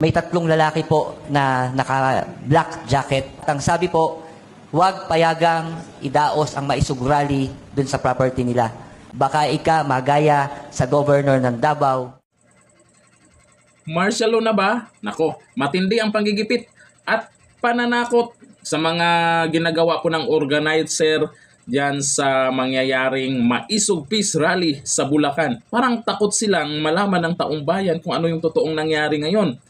May tatlong lalaki po na naka-black jacket. Ang sabi po, huwag payagang idaos ang maisog rally dun sa property nila. Baka magaya sa governor ng Davao. Martial law na ba? Nako, matindi ang panggigipit at pananakot sa mga ginagawa po ng organizer diyan sa mangyayaring Maisog Peace Rally sa Bulacan. Parang takot silang malaman ng taong bayan kung ano yung totoong nangyari ngayon.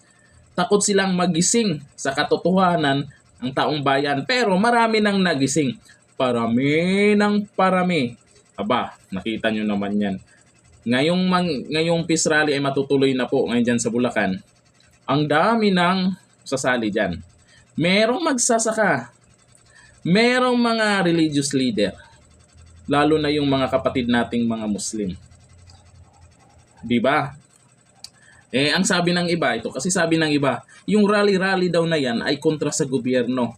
Takot silang magising sa katotohanan ang taong bayan. Pero marami nang nagising. Parami ng parami. Aba, nakita nyo naman yan. Ngayong Peace Rally ay matutuloy na po ngayon dyan sa Bulacan. Ang dami nang sasali dyan. Merong magsasaka. Merong mga religious leader. Lalo na yung mga kapatid nating mga Muslim. Diba? Ang sabi ng iba, ito kasi sabi ng iba, yung rally-rally daw na yan ay kontra sa gobyerno.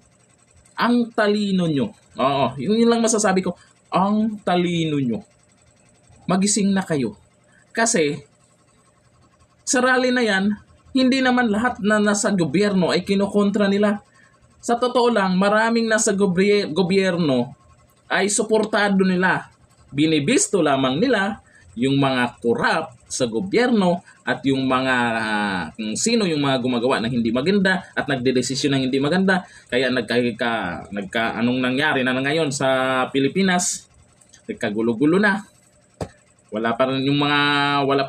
Ang talino nyo. Oo, yun lang masasabi ko. Ang talino nyo. Magising na kayo. Kasi, sa rally na yan, hindi naman lahat na nasa gobyerno ay kinokontra nila. Sa totoo lang, maraming nasa gobyerno ay suportado nila. Binibisto lamang nila yung mga korap sa gobyerno at yung mga kung sino yung mga gumagawa ng hindi maganda at nagdedesisyon ng hindi maganda. Kaya anong nangyari na ngayon sa Pilipinas, nagkagulo-gulo na. Wala pa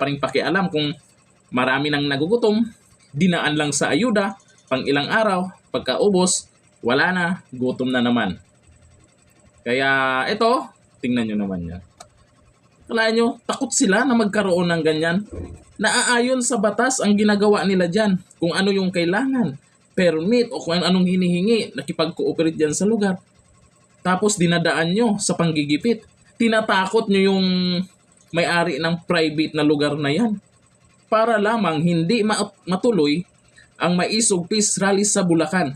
ring pakialam kung marami nang nagugutom, dinaan lang sa ayuda, pang ilang araw, pagkaubos, wala na, gutom na naman. Kaya ito, tingnan nyo naman yan. Kala nyo, takot sila na magkaroon ng ganyan. Naaayon sa batas ang ginagawa nila dyan. Kung ano yung kailangan, permit o kung anong hinihingi, nakipag-cooperate dyan sa lugar. Tapos dinadaan nyo sa panggigipit. Tinatakot nyo yung may-ari ng private na lugar na yan. Para lamang hindi matuloy ang Maisog Peace Rally sa Bulacan.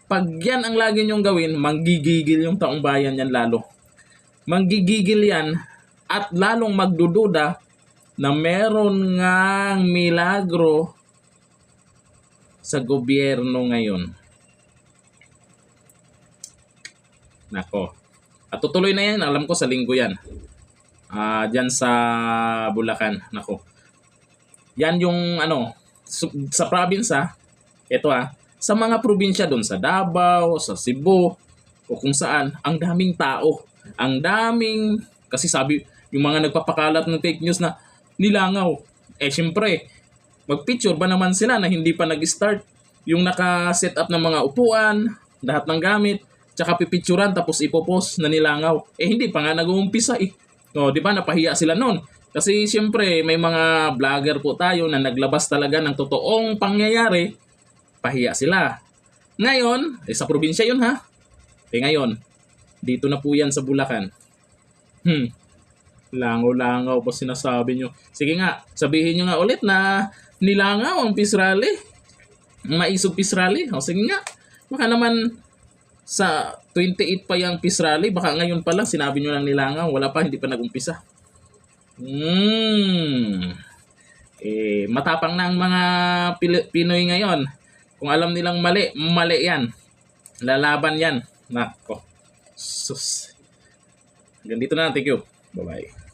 Pag yan ang lagi nyong gawin, manggigigil yung taong bayan yan lalo. Manggigigil yan at lalong magdududa na meron ngang milagro sa gobyerno ngayon. Nako. At tutuloy na yan, alam ko sa linggo yan. Diyan sa Bulacan. Nako. Yan yung sa probinsya, ito sa mga probinsya doon sa Davao, sa Cebu, o kung saan, ang daming tao. Ang daming, kasi sabi, yung mga nagpapakalat ng fake news na nilangaw. Siyempre, mag-picture ba naman sila na hindi pa nag-start? Yung naka-set up ng mga upuan, lahat ng gamit, tsaka pipicturan tapos ipopost na nilangaw. Hindi pa nga nag-uumpisa O, di ba, napahiya sila noon. Kasi siyempre, may mga vlogger po tayo na naglabas talaga ng totoong pangyayari, pahiya sila. Ngayon, sa probinsya yun ngayon, dito na po yan sa Bulacan. Langaw-langaw pa sinasabi nyo. Sige nga, sabihin nyo nga ulit na nilangaw ang Peace Rally. Maisog Peace Rally. O sige nga, baka naman sa 28 pa yung Peace Rally, baka ngayon pa lang sinabi nyo lang nilangaw. Wala pa, hindi pa nag-umpisa. Matapang na ang mga Pinoy ngayon. Kung alam nilang mali, mali yan. Lalaban yan. Nako. Sus. Hanggang dito na. Thank you. Bye-bye.